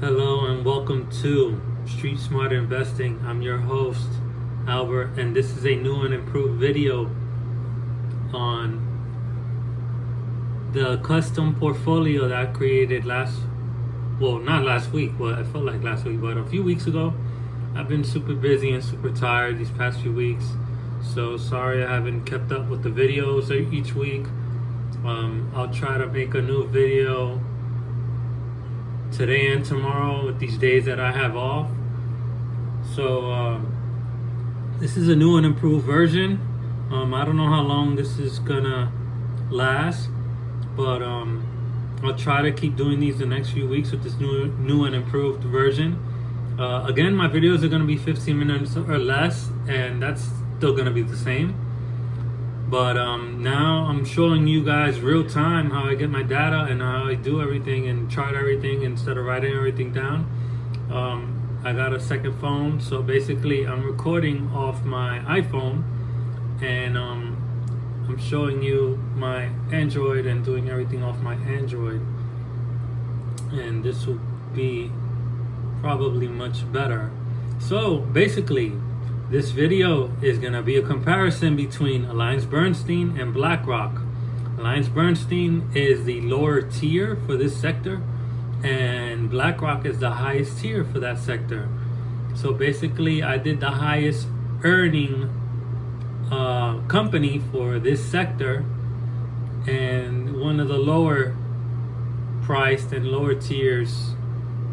Hello and welcome to Street Smart Investing. I'm your host, Albert, and this is a new and improved video on the custom portfolio that I created not last week, well, I felt like last week, but a few weeks ago. I've been super busy and super tired these past few weeks, so sorry I haven't kept up with the videos each week. I'll try to make a new video today and tomorrow with these days that I have off. So this is a new and improved version. I don't know how long this is gonna last, but I'll try to keep doing these the next few weeks with this new and improved version. Again, my videos are gonna be 15 minutes or less, and that's still gonna be the same. But now I'm showing you guys real time how I get my data and how I do everything and chart everything instead of writing everything down. I got a second phone, so basically I'm recording off my iPhone, and I'm showing you my Android and doing everything off my Android. And this will be probably much better. So basically, this video is going to be a comparison between Bernstein and Blackrock. Bernstein is the lower tier for this sector, and Blackrock is the highest tier for that sector. So basically, I did the highest earning company for this sector and one of the lower priced and lower tiers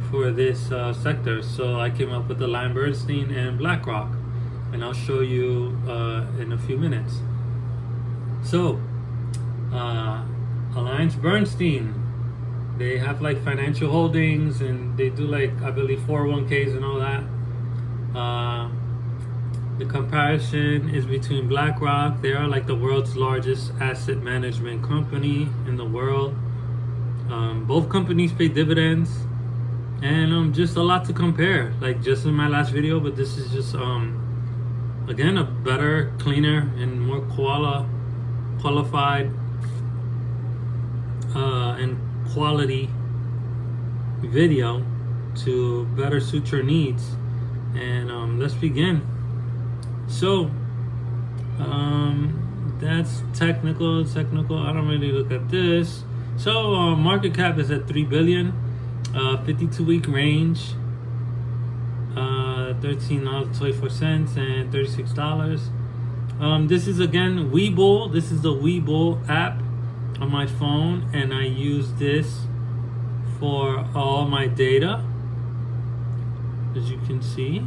for this sector. So I came up with the Bernstein and Blackrock, and I'll show you in a few minutes. So, Bernstein, they have like financial holdings, and they do like, I believe, 401ks and all that. The comparison is between Blackrock. They are like the world's largest asset management company in the world. Both companies pay dividends, and just a lot to compare, like just in my last video, but this is just again, a better, cleaner, and more qualified and quality video to better suit your needs. And let's begin. So that's technical. I don't really look at this. So market cap is at 3 billion, 52-week range, $13.24 and $36. This is again Webull. This is the Webull app on my phone, and I use this for all my data, as you can see.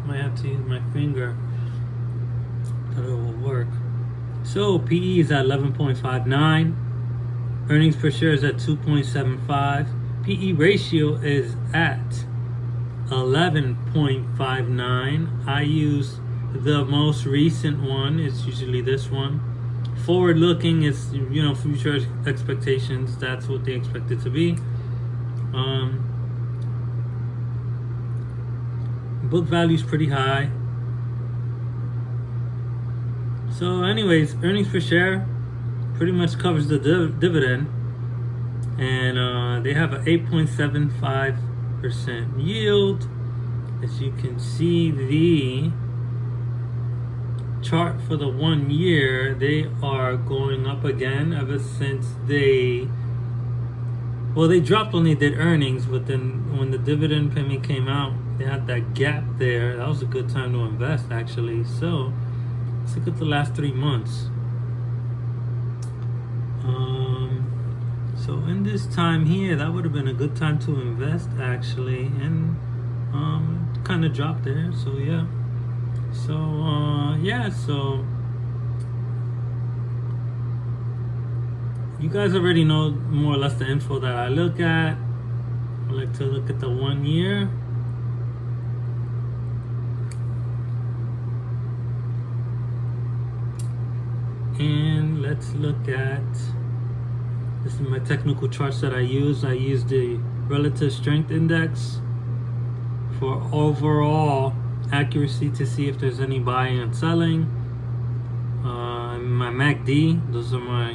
Might have to use my finger that it will work. So PE is at 11.59. Earnings per share is at 2.75. PE ratio is at 11.59. I use the most recent one. It's usually this one. Forward looking is, future expectations. That's what they expect it to be. Book value is pretty high. So anyways, earnings per share pretty much covers the dividend, and they have an 8.75% yield. As you can see, the chart for the 1 year, they are going up again ever since they dropped when they did earnings, but then when the dividend payment came out, they had that gap there. That was a good time to invest, actually. So let's look at the last 3 months. So in this time here, that would have been a good time to invest, actually, and kind of dropped there. So yeah. So you guys already know more or less the info that I look at. I like to look at the 1 year. And let's look at, this is my technical charts that I use. I use the relative strength index for overall accuracy to see if there's any buying and selling. My MACD, those are my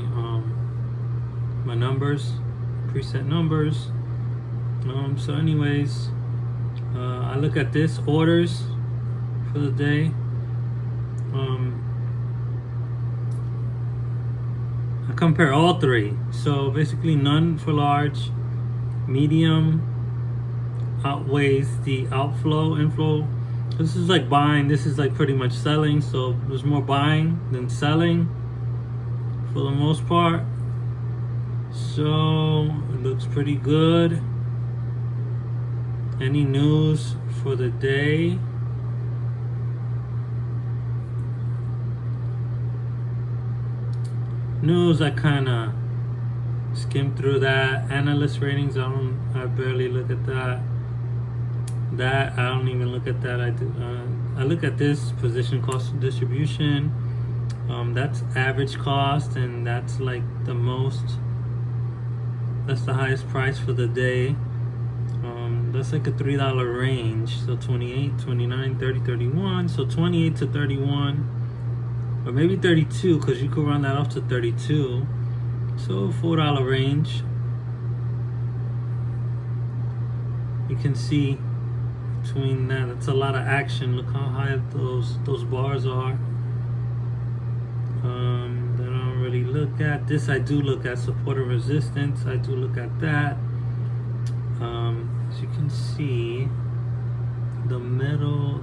my numbers, preset numbers. So anyways, I look at this orders for the day. I compare all three. So basically none for large, medium outweighs the outflow, inflow. This is like buying, this is like pretty much selling. So there's more buying than selling for the most part. So it looks pretty good. Any news for the day? News, I kind of skimmed through that. Analyst ratings, I barely look at that. That I don't even look at that. I look at this position cost distribution. That's average cost, and that's like the most. That's the highest price for the day. That's like a $3 range. So 28, 29, 30, 31. So 28 to 31, or maybe 32, because you could run that off to 32. So $4 range. You can see between that, it's a lot of action. Look how high those bars are. That I don't really look at. This I do look at, support and resistance. I do look at that. As you can see, the middle,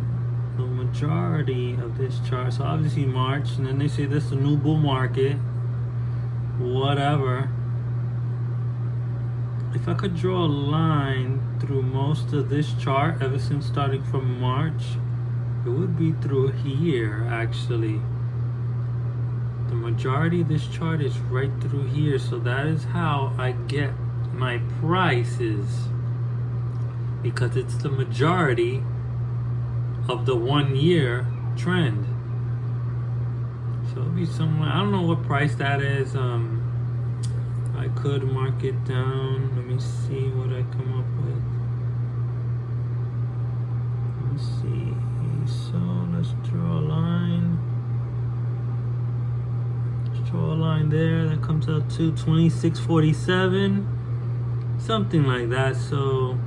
the majority of this chart. So obviously March, and then they say this is a new bull market. Whatever. If I could draw a line through most of this chart, ever since starting from March, it would be through here actually. The majority of this chart is right through here, so that is how I get my prices, because it's the majority of the 1 year trend. So it'll be somewhere, I don't know what price that is. I could mark it down. Let me see what I come up with. Let me see. So let's draw a line. Let's draw a line there. That comes out to 26.47, something like that. So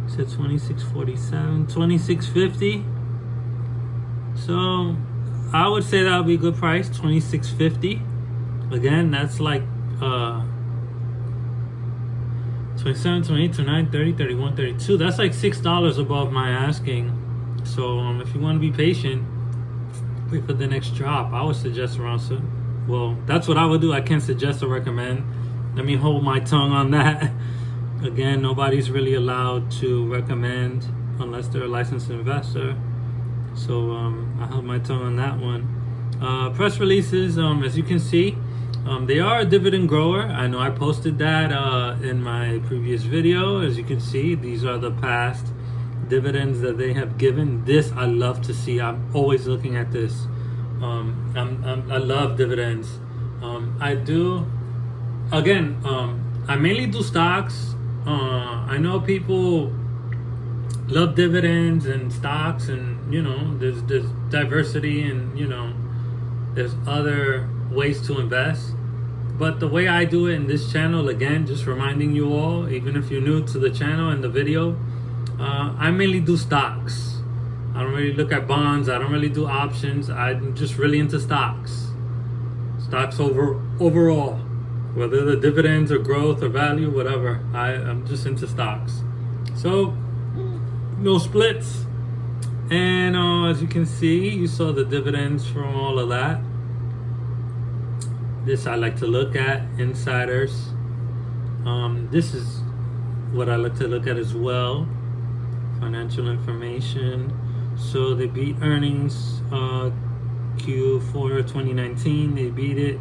it's at 26.47, 26.50. So I would say that would be a good price, 26.50. Again, that's like 27, 28, 29, 30, 31, 32. That's like $6 above my asking. So if you want to be patient, wait for the next drop. I would suggest around, well, that's what I would do. I can't suggest or recommend. Let me hold my tongue on that. Again, nobody's really allowed to recommend unless they're a licensed investor. So I held my tongue on that one. Press releases, as you can see, they are a dividend grower. I know I posted that in my previous video. As you can see, these are the past dividends that they have given. This I love to see. I'm always looking at this. I love dividends. I do. Again, I mainly do stocks. I know people love dividends and stocks, and there's diversity, and there's other ways to invest. But the way I do it in this channel, again, just reminding you all, even if you're new to the channel and the video, I mainly do stocks. I don't really look at bonds. I don't really do options. I'm just really into stocks. Stocks overall, whether the dividends or growth or value, whatever. I'm just into stocks. So no splits. And as you can see, you saw the dividends from all of that. This I like to look at, insiders. This is what I like to look at as well, financial information. So they beat earnings Q4 2019. They beat it.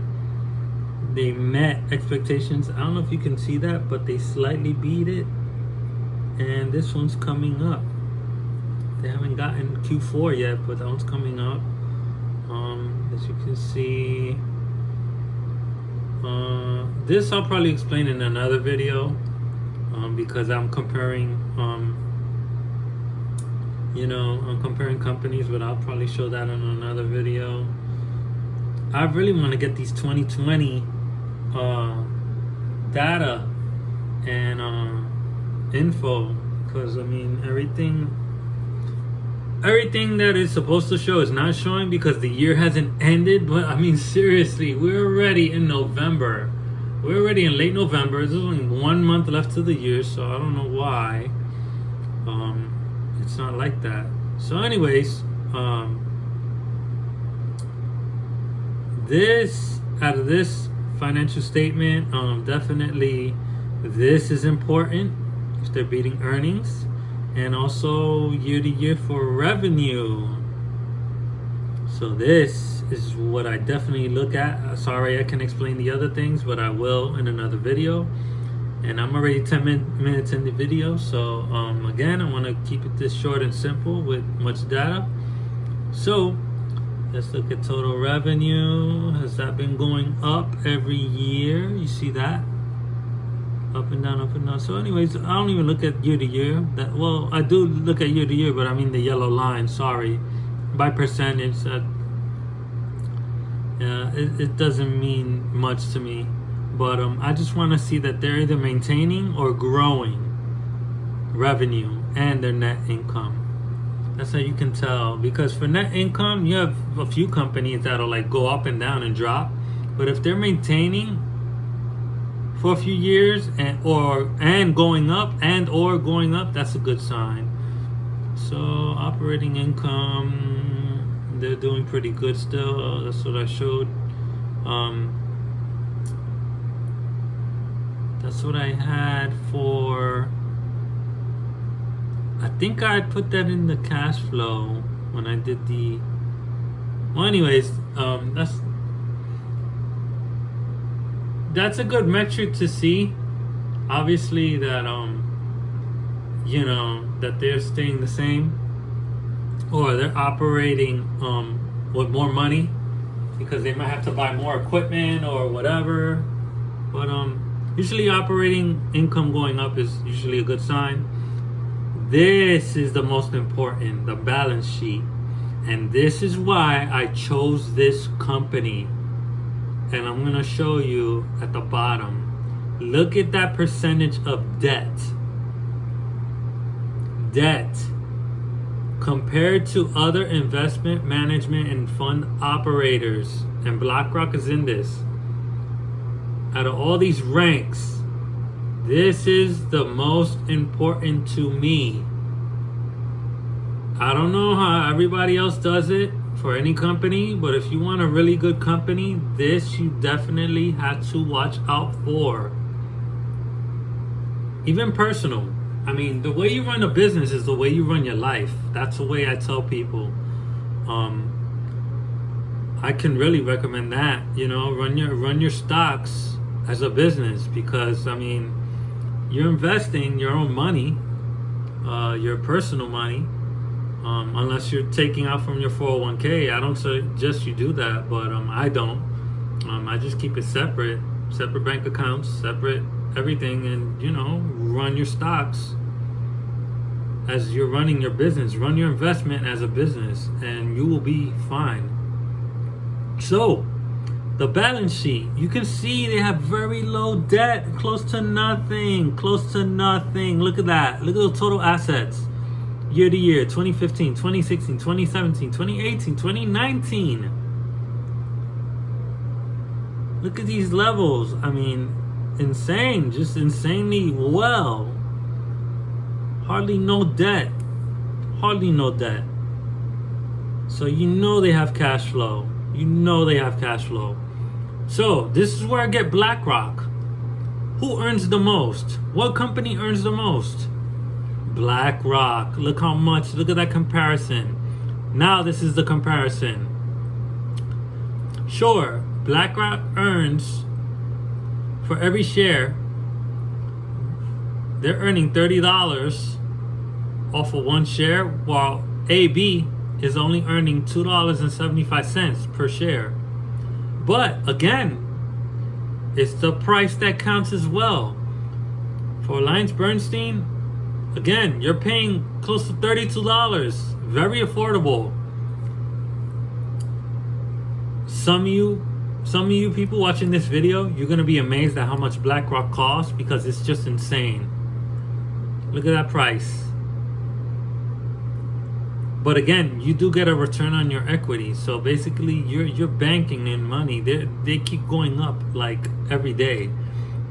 They met expectations. I don't know if you can see that, but they slightly beat it. And this one's coming up. They haven't gotten Q4 yet, but that one's coming up. As you can see, this I'll probably explain in another video, because I'm comparing, I'm comparing companies, but I'll probably show that in another video. I really want to get these 2020 data and info, because I mean everything that is supposed to show is not showing because the year hasn't ended. But I mean, seriously, we're already in November. We're already in late November. There's only 1 month left to the year, so I don't know why it's not like that. So anyways, this out of this financial statement, definitely this is important if they're beating earnings, and also year to year for revenue. So this is what I definitely look at. Sorry I can't explain the other things, but I will in another video. And I'm already 10 minutes in the video, so again, I want to keep it this short and simple with much data. So let's look at total revenue. Has that been going up every year? You see that? Up and down, up and down. So anyways, I don't even look at year to year. Well, I do look at year to year, but I mean the yellow line, sorry. By percentage, it doesn't mean much to me. But I just want to see that they're either maintaining or growing revenue and their net income. That's how you can tell. Because for net income, you have a few companies that'll like go up and down and drop. But if they're maintaining for a few years and going up, that's a good sign. So operating income, they're doing pretty good still. That's what I showed. That's what I had for. I think I put that in the cash flow when I did the. Well, anyways, that's a good metric to see. Obviously, that that they're staying the same, or they're operating with more money because they might have to buy more equipment or whatever. But usually operating income going up is usually a good sign. This is the most important, the balance sheet. And this is why I chose this company. And I'm going to show you at the bottom. Look at that percentage of debt. Debt compared to other investment management and fund operators. And Blackrock is in this. Out of all these ranks, this is the most important to me. I don't know how everybody else does it for any company, but if you want a really good company, this you definitely have to watch out for. Even personal. I mean, the way you run a business is the way you run your life. That's the way I tell people. I can really recommend that. Run your stocks as a business, because I mean, you're investing your own money, your personal money, unless you're taking out from your 401k. I don't suggest you do that, but I don't. I just keep it separate bank accounts, separate everything, and run your stocks as you're running your business. Run your investment as a business, and you will be fine. So the balance sheet, you can see they have very low debt, close to nothing. Look at that. Look at the total assets. Year to year, 2015, 2016, 2017, 2018, 2019. Look at these levels. I mean, insane, just insanely well. Hardly no debt. So they have cash flow. So this is where I get Blackrock. Who earns the most? What company earns the most? Blackrock. Look how much. Look at that comparison. Now this is the comparison. Sure, Blackrock earns, for every share, they're earning $30 off of one share, while AB is only earning $2.75 per share. But again, it's the price that counts as well. For Alliance Bernstein, again, you're paying close to $32. Very affordable. Some of you some of you people watching this video, you're gonna be amazed at how much BlackRock costs, because it's just insane. Look at that price. But again, you do get a return on your equity. So basically, you're banking in money. They keep going up like every day.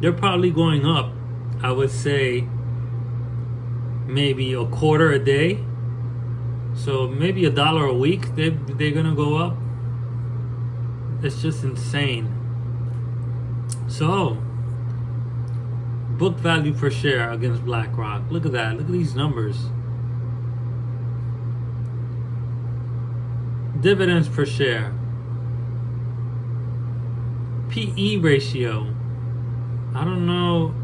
They're probably going up, I would say, maybe a quarter a day. So maybe $1 a week. They're gonna go up. It's just insane. So, book value per share against BlackRock. Look at that. Look at these numbers. Dividends per share. PE ratio. I don't know.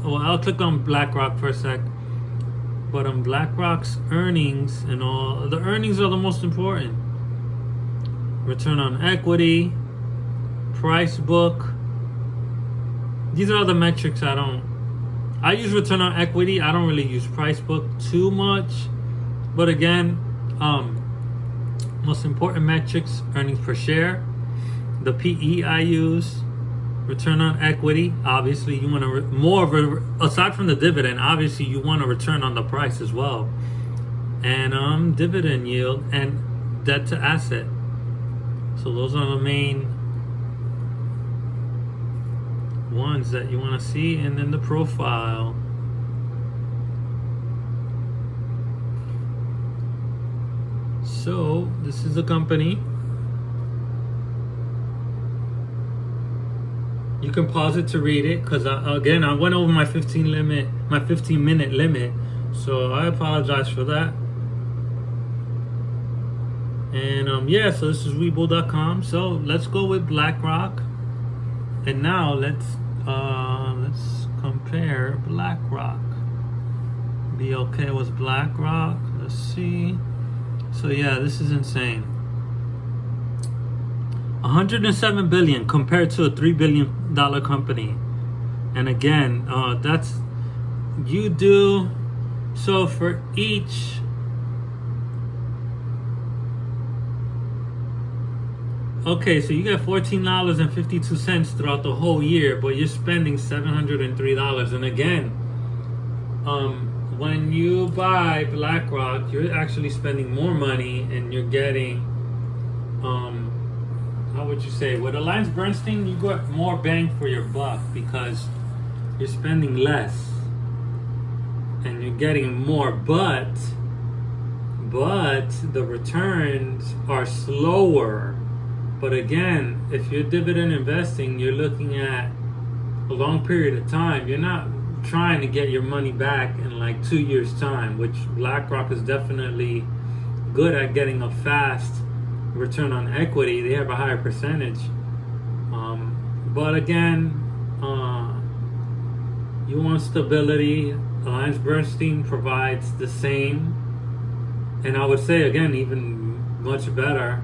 Oh, I'll click on BlackRock for a sec. But on BlackRock's earnings and all, the earnings are the most important. Return on equity, price book. These are the metrics I use return on equity. I don't really use price book too much. But again, most important metrics, earnings per share. The PE I use, return on equity. Obviously, you want to aside from the dividend. Obviously, you want to return on the price as well, and dividend yield and debt to asset. So those are the main ones that you want to see, and then the profile. So this is a company. You can pause it to read it, because again, I went over my 15-minute limit, so I apologize for that. And yeah, so this is Webull.com. So let's go with BlackRock, and now let's compare BlackRock. BLK was BlackRock. Let's see. So yeah, this is insane. 107 billion compared to a $3 billion company. And again, that's, you do, so for each, okay, so you get $14.52 throughout the whole year, but you're spending $703. And again, when you buy BlackRock, you're actually spending more money, and you're getting, how would you say, with Alliance Bernstein, you got more bang for your buck, because you're spending less and you're getting more, but the returns are slower. But again, if you're dividend investing, you're looking at a long period of time. You're not trying to get your money back in like 2 years' time, which BlackRock is definitely good at getting a fast return on equity. They have a higher percentage. But again, you want stability. Alliance Bernstein provides the same. And I would say, again, even much better.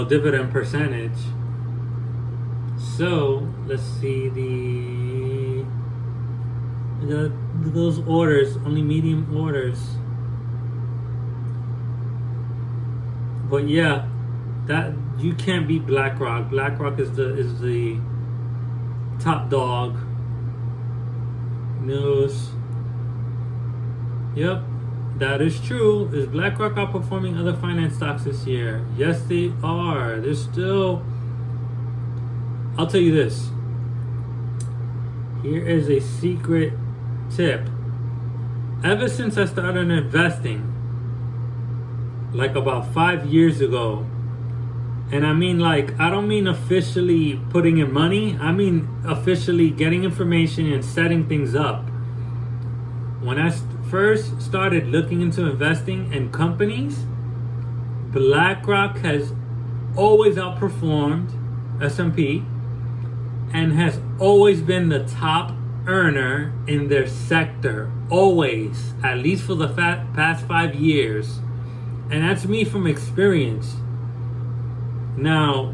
Dividend percentage. So let's see those orders, only medium orders. But yeah, that you can't beat BlackRock. BlackRock is the top dog. News. Yep. That is true. Is BlackRock outperforming other finance stocks this year? Yes, they are. They're still... I'll tell you this. Here is a secret tip. Ever since I started investing, like about 5 years ago, and I mean, like, I don't mean officially putting in money. I mean officially getting information and setting things up. When I first started looking into investing in companies, BlackRock has always outperformed S&P and has always been the top earner in their sector. Always, at least for the past 5 years. And that's me from experience. Now,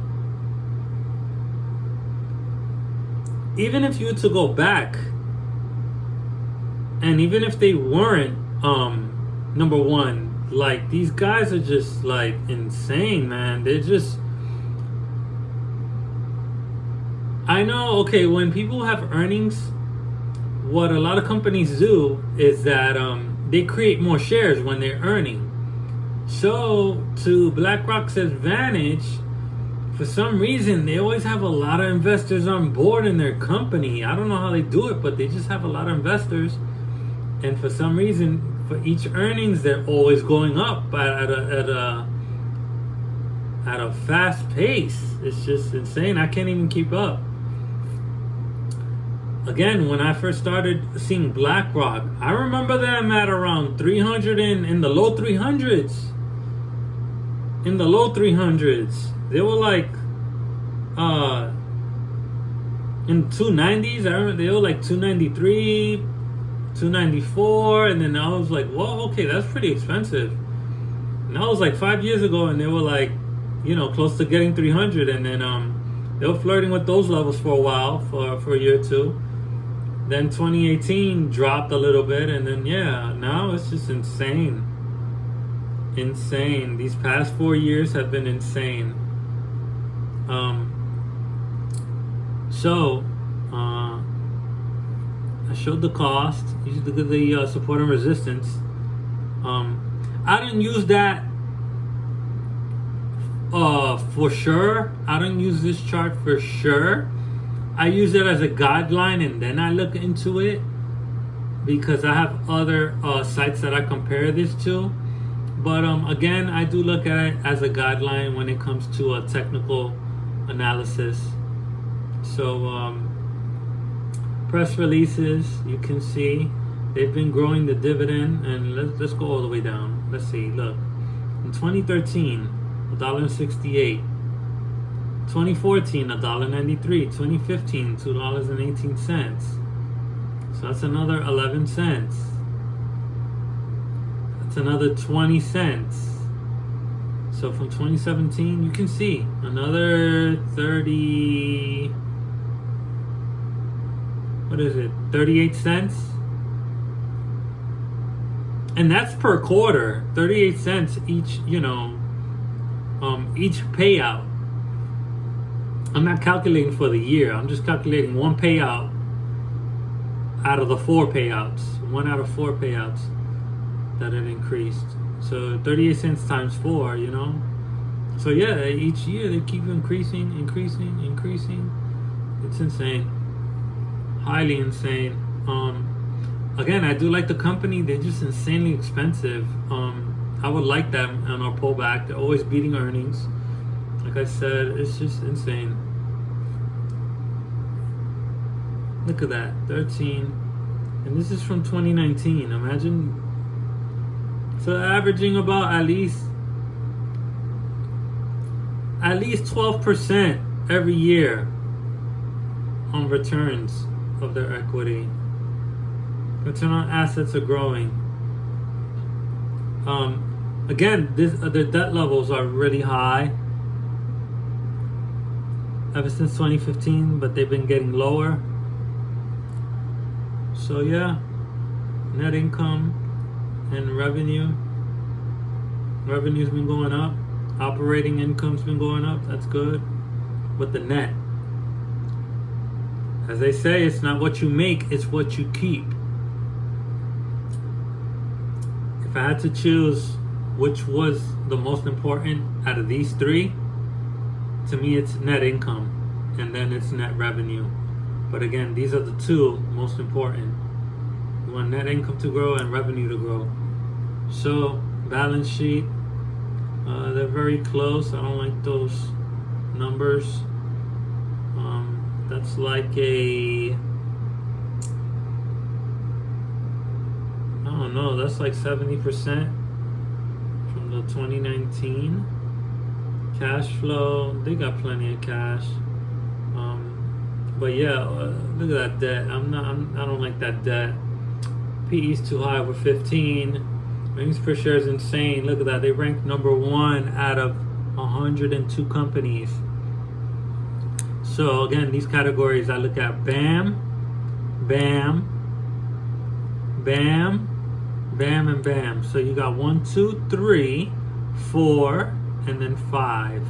even if you were to go back And even if they weren't, number one, like, these guys are just like insane, man. They're just, I know, okay, when people have earnings, what a lot of companies do is that they create more shares when they're earning. So, to BlackRock's advantage, for some reason, they always have a lot of investors on board in their company. I don't know how they do it, but they just have a lot of investors. And for some reason, for each earnings, they're always going up at a fast pace. It's just insane. I can't even keep up. Again, when I first started seeing BlackRock, I remember them at around 300 in the low 300s. In the low 300s. They were like in 290s. I remember they were like 293, 294, and then I was like, whoa, okay, that's pretty expensive. And that was like 5 years ago, and they were like, you know, close to getting 300, and then they were flirting with those levels for a while, for a year or two. Then 2018 dropped a little bit, and then yeah, now it's just insane. Insane. These past 4 years have been insane. I showed the cost. You look at the support and resistance. I didn't use that for sure. I don't use this chart for sure. I use it as a guideline, and then I look into it because I have other sites that I compare this to. But again, I do look at it as a guideline when it comes to a technical analysis. So press releases, you can see they've been growing the dividend, and let's go all the way down. Let's see. Look, in 2013, $1.68. 2014, $1.93. 2015, $2.18. So that's another 11 cents. That's another 20 cents. So from 2017, you can see another 30. What is it? 38 cents. And that's per quarter. 38 cents each, each payout. I'm not calculating for the year. I'm just calculating one payout out of the 4 payouts. 1 out of 4 payouts that it increased. So 38 cents times 4, So yeah, each year they keep increasing. It's insane. Highly insane. Again, I do like the company. They're just insanely expensive. I would like them on our pullback. They're always beating earnings. Like I said, it's just insane. Look at that, 13. And this is from 2019. Imagine. So averaging about at least 12% every year on returns of their equity. Return on assets are growing. Again, their debt levels are really high ever since 2015, but they've been getting lower. So yeah, net income and revenue's been going up. Operating income's been going up. That's good. But the net, as they say, it's not what you make, it's what you keep. If I had to choose which was the most important out of these 3, to me it's net income, and then it's net revenue. But again, these are the 2 most important. You want net income to grow and revenue to grow. So balance sheet, they're very close. I don't like those numbers. That's like that's like 70% from the 2019. Cash flow, they got plenty of cash. But yeah, look at that debt. I don't like that debt. PE's too high with 15. Earnings per share is insane. Look at that. They ranked number 1 out of 102 companies. So again, these categories I look at: BAM, bam, bam, and bam. So you got 1, 2, 3, 4, and then 5.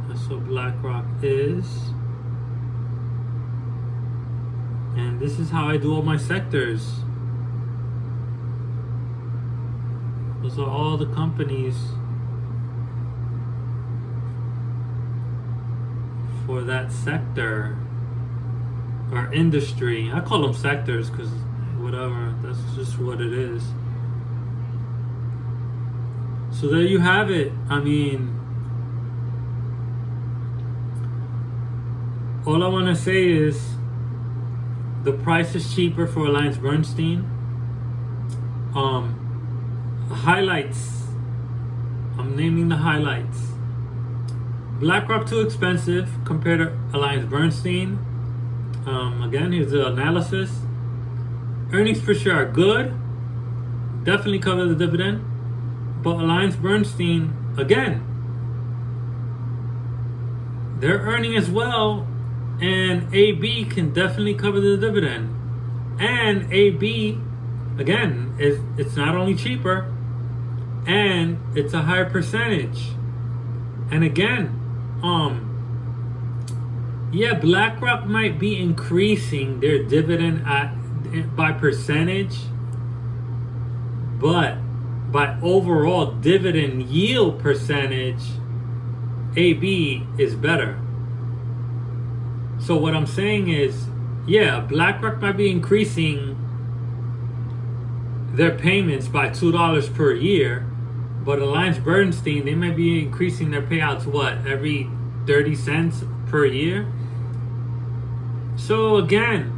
That's what BlackRock is. And this is how I do all my sectors. Those are all the companies for that sector or industry. I call them sectors because whatever, that's just what it is. So there you have it. I mean, all I want to say is the price is cheaper for Alliance Bernstein. Highlights. I'm naming the highlights. BlackRock too expensive compared to Alliance Bernstein. Again, here's the analysis. Earnings per share are good. Definitely cover the dividend. But Alliance Bernstein, again, they're earning as well. And AB can definitely cover the dividend. And AB, again, it's not only cheaper, and it's a higher percentage. And again, yeah, BlackRock might be increasing their dividend by percentage, but by overall dividend yield percentage, AB is better. So what I'm saying is, yeah, BlackRock might be increasing their payments by $2 per year, but Alliance Bernstein, they might be increasing their payouts, what, every 30 cents per year? So again,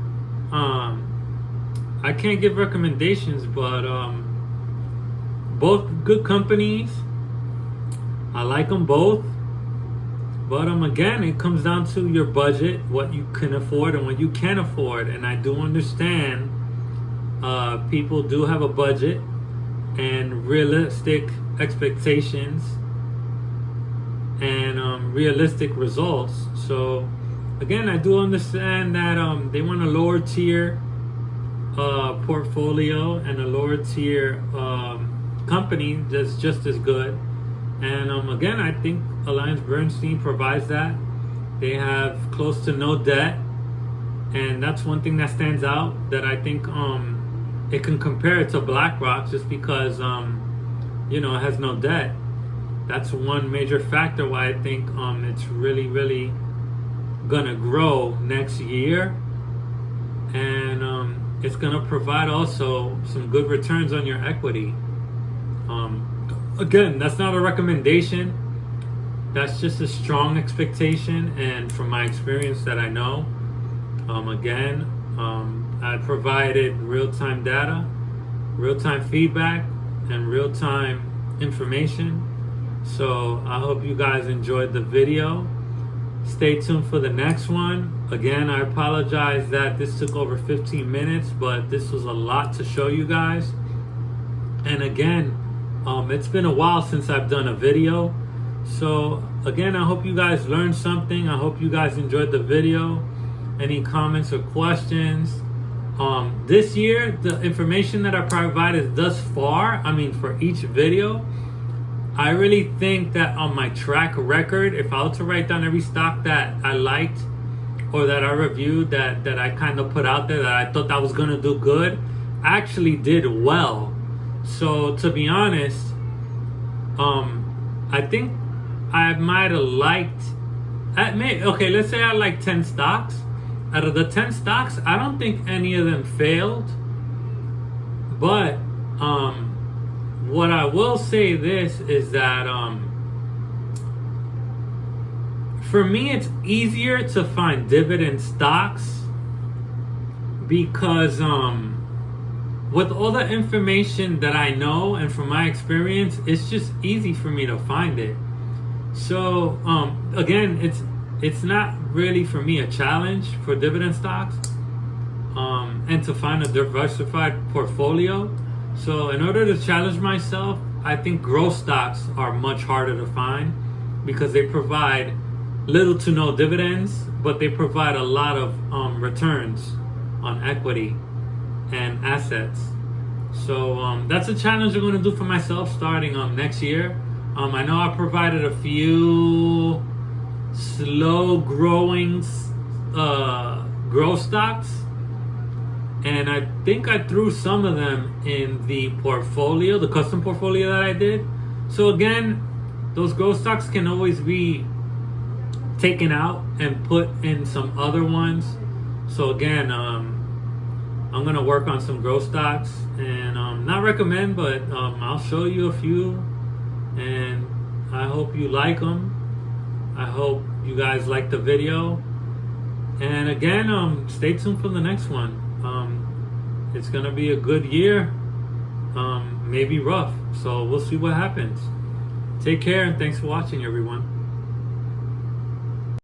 I can't give recommendations, but both good companies. I like them both. But again, it comes down to your budget, what you can afford and what you can't afford. And I do understand people do have a budget and realistic expectations and realistic results. So again, I do understand that they want a lower tier portfolio and a lower tier company that's just as good. And again, I think Alliance Bernstein provides that. They have close to no debt, and that's one thing that stands out that I think it can compare it to BlackRock just because it has no debt. That's one major factor why I think it's really gonna grow next year, and it's gonna provide also some good returns on your equity. Again, that's not a recommendation. That's just a strong expectation, and from my experience that I know. I provided real-time data, real-time feedback, and real-time information. So I hope you guys enjoyed the video. Stay tuned for the next one. Again, I apologize that this took over 15 minutes, but this was a lot to show you guys. And again, it's been a while since I've done a video. So again, I hope you guys learned something. I hope you guys enjoyed the video. Any comments or questions? This year, the information that I provided thus far, for each video, I really think that on my track record, if I were to write down every stock that I liked or that I reviewed, that I kind of put out there that I thought that was going to do good, I actually did well. So to be honest, I think I might have liked, let's say I like 10 stocks. Out of the 10 stocks, I don't think any of them failed. But what I will say this is that for me, it's easier to find dividend stocks because with all the information that I know and from my experience, it's just easy for me to find it. So again, it's not really for me a challenge for dividend stocks and to find a diversified portfolio. So in order to challenge myself, I think growth stocks are much harder to find. because they provide little to no dividends, but they provide a lot of returns on equity and assets. So that's a challenge I'm going to do for myself starting next year. I know I provided a few slow growing growth stocks, and I think I threw some of them in the portfolio, the custom portfolio that I did. So again, those growth stocks can always be taken out and put in some other ones. So again, I'm gonna work on some growth stocks, and not recommend, but I'll show you a few, and I hope you like them. I hope you guys like the video, and again, stay tuned for the next one. It's gonna be a good year, maybe rough, so we'll see what happens. Take care, and thanks for watching, everyone.